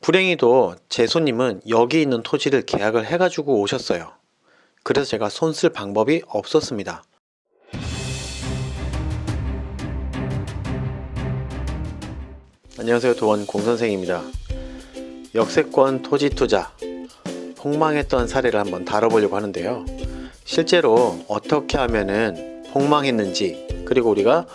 불행히도 제 손님은 여기 있는 토지를 계약을 해가지고 오셨어요. 그래서 제가 손 쓸 방법이 없었습니다. 안녕하세요. 도원 공선생입니다. 역세권 토지 투자 폭망했던 사례를 한번 다뤄보려고 하는데요. 실제로 어떻게 하면은 폭망했는지, 그리고 우리가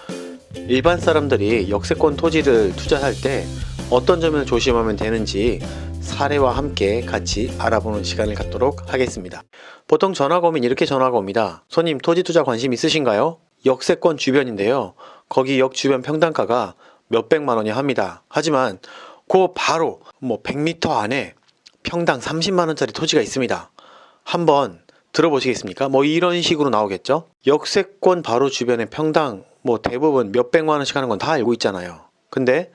일반 사람들이 역세권 토지를 투자할 때 어떤 점을 조심하면 되는지 사례와 함께 같이 알아보는 시간을 갖도록 하겠습니다. 보통 전화가 오면 이렇게 전화가 옵니다. 손님, 토지 투자 관심 있으신가요? 역세권 주변인데요. 거기 역 주변 평당가가 몇백만 원이 합니다. 하지만 그 바로 100m 안에 평당 30만 원짜리 토지가 있습니다. 한번 들어보시겠습니까? 이런 식으로 나오겠죠? 역세권 바로 주변에 평당 대부분 몇백만 원씩 하는 건 다 알고 있잖아요. 근데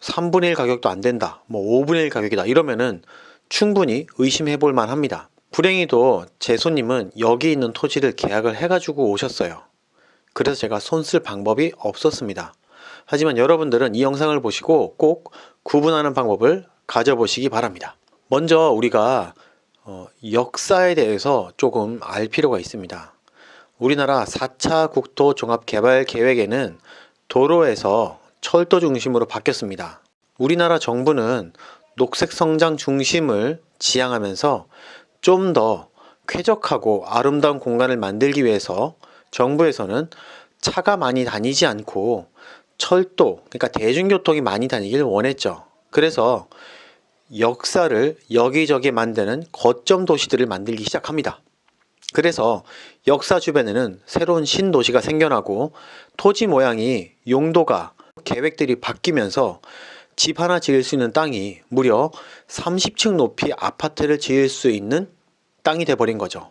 3분의 1 가격도 안 된다, 5분의 1 가격이다, 이러면은 충분히 의심해 볼 만합니다. 불행히도 제 손님은 여기 있는 토지를 계약을 해가지고 오셨어요. 그래서 제가 손 쓸 방법이 없었습니다. 하지만 여러분들은 이 영상을 보시고 꼭 구분하는 방법을 가져보시기 바랍니다. 먼저 우리가 역사에 대해서 조금 알 필요가 있습니다. 우리나라 4차 국토 종합개발계획에는 도로에서 철도 중심으로 바뀌었습니다. 우리나라 정부는 녹색 성장 중심을 지향하면서 좀 더 쾌적하고 아름다운 공간을 만들기 위해서 정부에서는 차가 많이 다니지 않고 철도, 그러니까 대중교통이 많이 다니길 원했죠. 그래서 역사를 여기저기 만드는 거점 도시들을 만들기 시작합니다. 그래서 역사 주변에는 새로운 신도시가 생겨나고 토지 모양이, 용도가, 계획들이 바뀌면서 집 하나 지을 수 있는 땅이 무려 30층 높이 아파트를 지을 수 있는 땅이 돼버린 거죠.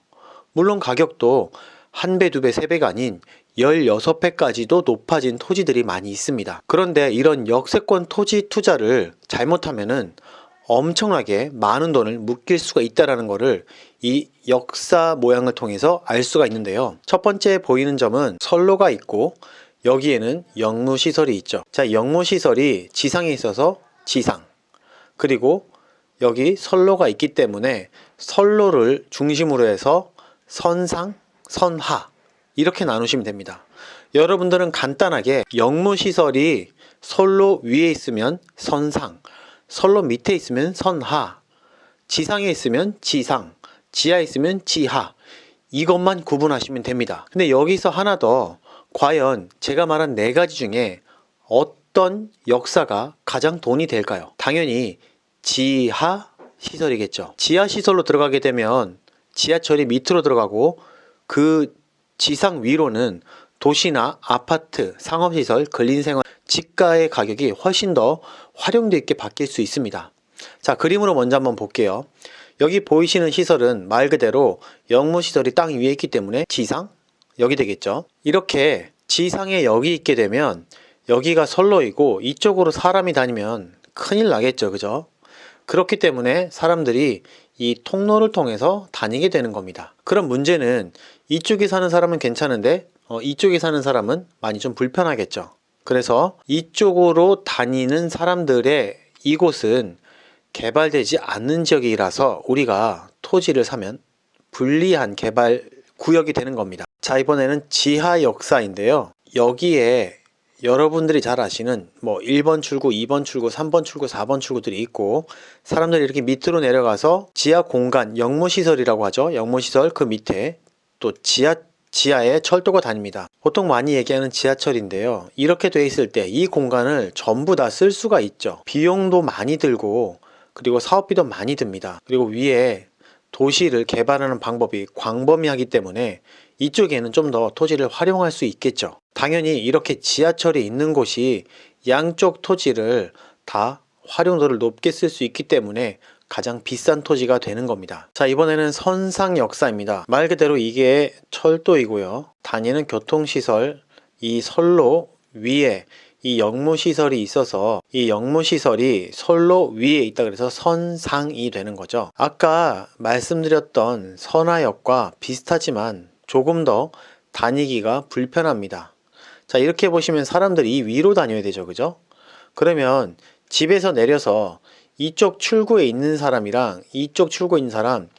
물론 가격도 1배, 2배, 3배가 아닌 16배까지도 높아진 토지들이 많이 있습니다. 그런데 이런 역세권 토지 투자를 잘못하면은 엄청나게 많은 돈을 묶일 수가 있다는 것을 이 역사 모양을 통해서 알 수가 있는데요. 첫 번째 보이는 점은 선로가 있고 여기에는 영무시설이 있죠. 자, 영무시설이 지상에 있어서 지상, 그리고 여기 선로가 있기 때문에 선로를 중심으로 해서 선상, 선하, 이렇게 나누시면 됩니다. 여러분들은 간단하게 영무시설이 선로 위에 있으면 선상, 선로 밑에 있으면 선하, 지상에 있으면 지상, 지하에 있으면 지하, 이것만 구분하시면 됩니다. 근데 여기서 하나 더, 과연 제가 말한 4가지 중에 어떤 역사가 가장 돈이 될까요? 당연히 지하 시설이겠죠. 지하 시설로 들어가게 되면 지하철이 밑으로 들어가고 그 지상 위로는 도시나 아파트, 상업시설, 근린생활, 집가의 가격이 훨씬 더 활용도 있게 바뀔 수 있습니다. 자, 그림으로 먼저 한번 볼게요. 여기 보이시는 시설은 말 그대로 영무시설이 땅 위에 있기 때문에 지상, 여기 되겠죠. 이렇게 지상에 여기 있게 되면 여기가 선로이고 이쪽으로 사람이 다니면 큰일 나겠죠. 그죠? 그렇기 때문에 사람들이 이 통로를 통해서 다니게 되는 겁니다. 그럼 문제는 이쪽에 사는 사람은 괜찮은데 이쪽에 사는 사람은 많이 좀 불편하겠죠. 그래서 이쪽으로 다니는 사람들의 이곳은 개발되지 않는 지역이라서 우리가 토지를 사면 불리한 개발 구역이 되는 겁니다. 자, 이번에는 지하 역사인데요. 여기에 여러분들이 잘 아시는 1번 출구, 2번 출구, 3번 출구, 4번 출구들이 있고 사람들이 이렇게 밑으로 내려가서 지하 공간, 영무시설이라고 하죠. 영무시설 그 밑에 또 지하에 철도가 다닙니다. 보통 많이 얘기하는 지하철인데요. 이렇게 돼 있을 때 이 공간을 전부 다 쓸 수가 있죠. 비용도 많이 들고 그리고 사업비도 많이 듭니다. 그리고 위에 도시를 개발하는 방법이 광범위하기 때문에 이쪽에는 좀 더 토지를 활용할 수 있겠죠. 당연히 이렇게 지하철이 있는 곳이 양쪽 토지를 다 활용도를 높게 쓸 수 있기 때문에 가장 비싼 토지가 되는 겁니다. 자, 이번에는 선상 역사입니다. 말 그대로 이게 철도이고요. 다니는 교통시설, 이 선로 위에 이 영무시설이 있어서 이 영무시설이 선로 위에 있다 그래서 선상이 되는 거죠. 아까 말씀드렸던 선하역과 비슷하지만 조금 더 다니기가 불편합니다. 자, 이렇게 보시면 사람들이 위로 다녀야 되죠. 그죠? 그러면 집에서 내려서 이쪽 출구에 있는 사람이랑 이쪽 출구에 있는 사람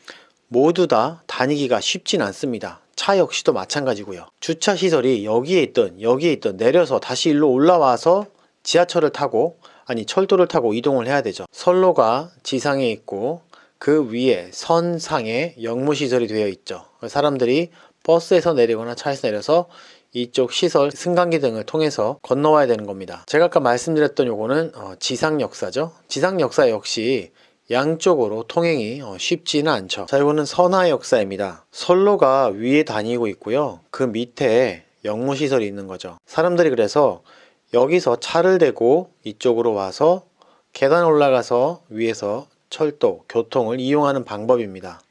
모두 다 다니기가 쉽진 않습니다. 차 역시도 마찬가지고요. 주차 시설이 여기에 있던 내려서 다시 일로 올라와서 지하철을 타고 아니 철도를 타고 이동을 해야 되죠. 선로가 지상에 있고 그 위에 선상에 역무시설이 되어 있죠. 사람들이 버스에서 내리거나 차에서 내려서 이쪽 시설 승강기 등을 통해서 건너와야 되는 겁니다. 제가 아까 말씀드렸던 요거는 지상역사죠. 지상역사 역시 양쪽으로 통행이 쉽지는 않죠. 자, 이거는 선화역사입니다. 선로가 위에 다니고 있고요. 그 밑에 역무시설이 있는 거죠. 사람들이 그래서 여기서 차를 대고 이쪽으로 와서 계단 올라가서 위에서 철도, 교통을 이용하는 방법입니다.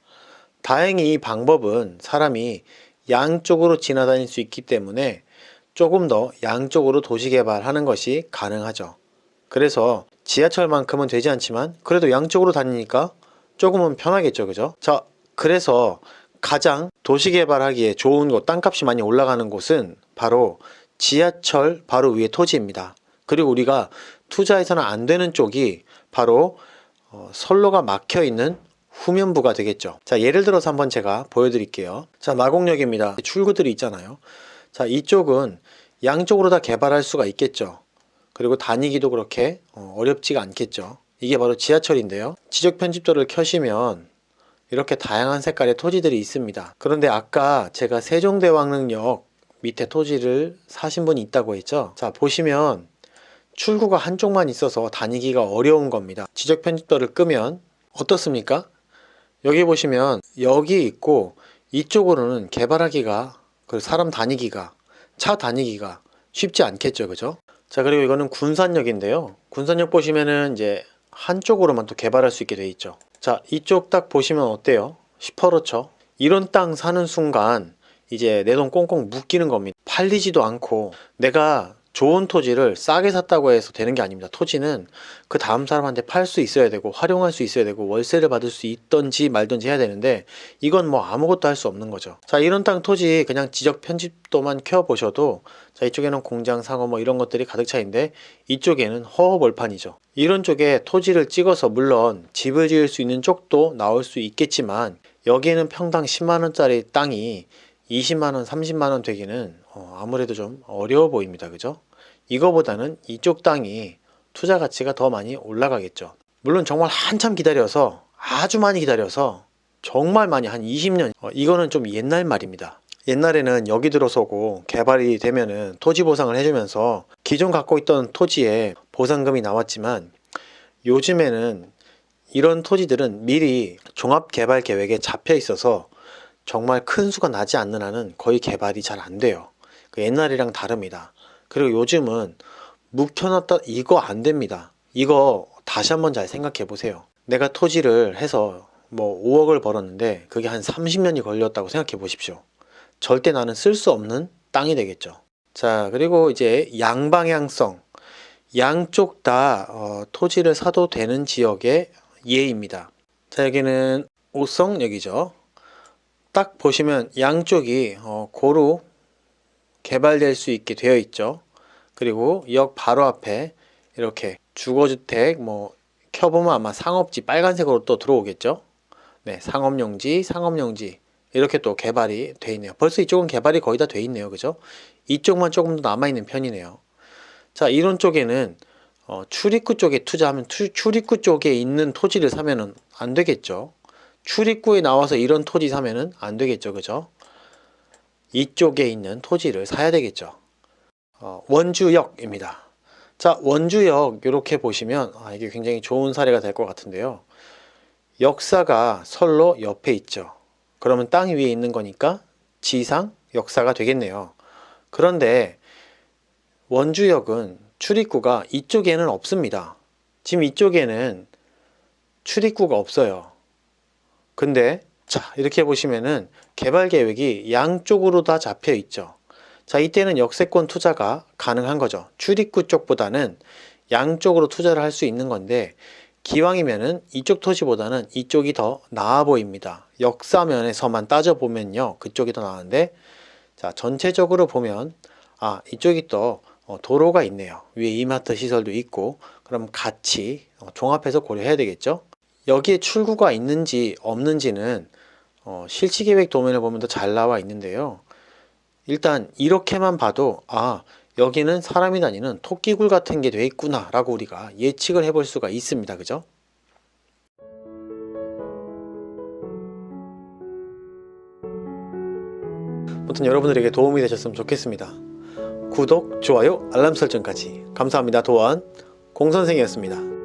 다행히 이 방법은 사람이 양쪽으로 지나다닐 수 있기 때문에 조금 더 양쪽으로 도시 개발하는 것이 가능하죠. 그래서 지하철만큼은 되지 않지만 그래도 양쪽으로 다니니까 조금은 편하겠죠, 그죠? 자, 그래서 가장 도시 개발하기에 좋은 곳, 땅값이 많이 올라가는 곳은 바로 지하철 바로 위에 토지입니다. 그리고 우리가 투자해서는 안 되는 쪽이 바로 선로가 막혀 있는 후면부가 되겠죠. 자, 예를 들어서 한번 제가 보여드릴게요. 자, 마곡역입니다. 출구들이 있잖아요. 자, 이쪽은 양쪽으로 다 개발할 수가 있겠죠. 그리고 다니기도 그렇게 어렵지가 않겠죠. 이게 바로 지하철인데요. 지적 편집도를 켜시면 이렇게 다양한 색깔의 토지들이 있습니다. 그런데 아까 제가 세종대왕릉역 밑에 토지를 사신 분이 있다고 했죠. 자, 보시면 출구가 한쪽만 있어서 다니기가 어려운 겁니다. 지적 편집도를 끄면 어떻습니까? 여기 보시면 여기 있고 이쪽으로는 개발하기가, 사람 다니기가, 차 다니기가 쉽지 않겠죠, 그죠? 자, 그리고 이거는 군산역인데요. 군산역 보시면은 이제 한쪽으로만 또 개발할 수 있게 돼 있죠. 자, 이쪽 딱 보시면 어때요? 시퍼렇죠? 이런 땅 사는 순간 이제 내 돈 꽁꽁 묶이는 겁니다. 팔리지도 않고 내가 좋은 토지를 싸게 샀다고 해서 되는 게 아닙니다. 토지는 그 다음 사람한테 팔 수 있어야 되고 활용할 수 있어야 되고 월세를 받을 수 있던지 말던지 해야 되는데 이건 뭐 아무것도 할 수 없는 거죠. 자, 이런 땅 토지 그냥 지적 편집도만 켜보셔도 자, 이쪽에는 공장, 상업 뭐 이런 것들이 가득 차 있는데 이쪽에는 허허벌판이죠. 이런 쪽에 토지를 찍어서 물론 집을 지을 수 있는 쪽도 나올 수 있겠지만 여기에는 평당 10만원짜리 땅이 20만원, 30만원 되기는 아무래도 좀 어려워 보입니다. 그죠? 이거보다는 이쪽 땅이 투자 가치가 더 많이 올라가겠죠. 물론 정말 한참 기다려서 아주 많이 기다려서 정말 많이 한 20년 이거는 좀 옛날 말입니다. 옛날에는 여기 들어서고 개발이 되면은 토지 보상을 해주면서 기존 갖고 있던 토지에 보상금이 나왔지만 요즘에는 이런 토지들은 미리 종합개발계획에 잡혀 있어서 정말 큰 수가 나지 않는 한은 거의 개발이 잘 안 돼요. 그 옛날이랑 다릅니다. 그리고 요즘은 묵혀놨다 이거 안 됩니다. 이거 다시 한번 잘 생각해 보세요. 내가 토지를 해서 뭐 5억을 벌었는데 그게 한 30년이 걸렸다고 생각해 보십시오. 절대 나는 쓸 수 없는 땅이 되겠죠. 자, 그리고 이제 양방향성, 양쪽 다 토지를 사도 되는 지역의 예입니다. 자, 여기는 오성역이죠. 딱 보시면 양쪽이 고루 개발될 수 있게 되어 있죠. 그리고 역 바로 앞에 이렇게 주거주택 뭐 켜보면 아마 상업지 빨간색으로 또 들어오겠죠. 네, 상업용지, 상업용지 이렇게 또 개발이 돼 있네요. 벌써 이쪽은 개발이 거의 다 돼 있네요. 그죠? 이쪽만 조금 더 남아있는 편이네요. 자, 이런 쪽에는 출입구 쪽에 투자하면 출입구 쪽에 있는 토지를 사면은 안 되겠죠. 출입구에 나와서 이런 토지 사면은 안 되겠죠. 그죠? 이쪽에 있는 토지를 사야 되겠죠. 원주역입니다. 자, 원주역 이렇게 보시면 이게 굉장히 좋은 사례가 될 것 같은데요. 역사가 선로 옆에 있죠. 그러면 땅 위에 있는 거니까 지상 역사가 되겠네요. 그런데 원주역은 출입구가 이쪽에는 없습니다. 지금 이쪽에는 출입구가 없어요. 근데 자, 이렇게 보시면은 개발 계획이 양쪽으로 다 잡혀 있죠. 자, 이때는 역세권 투자가 가능한 거죠. 출입구 쪽보다는 양쪽으로 투자를 할 수 있는 건데 기왕이면은 이쪽 토지보다는 이쪽이 더 나아 보입니다. 역사면에서만 따져보면요, 그쪽이 더 나은데 자, 전체적으로 보면 이쪽이 또 도로가 있네요. 위에 이마트 시설도 있고 그럼 같이 종합해서 고려해야 되겠죠. 여기에 출구가 있는지 없는지는 실시계획 도면을 보면 더 잘 나와 있는데요. 일단 이렇게만 봐도 여기는 사람이 다니는 토끼굴 같은 게 돼 있구나 라고 우리가 예측을 해볼 수가 있습니다. 그죠? 아무튼 여러분들에게 도움이 되셨으면 좋겠습니다. 구독, 좋아요, 알람 설정까지 감사합니다. 도안 공선생이었습니다.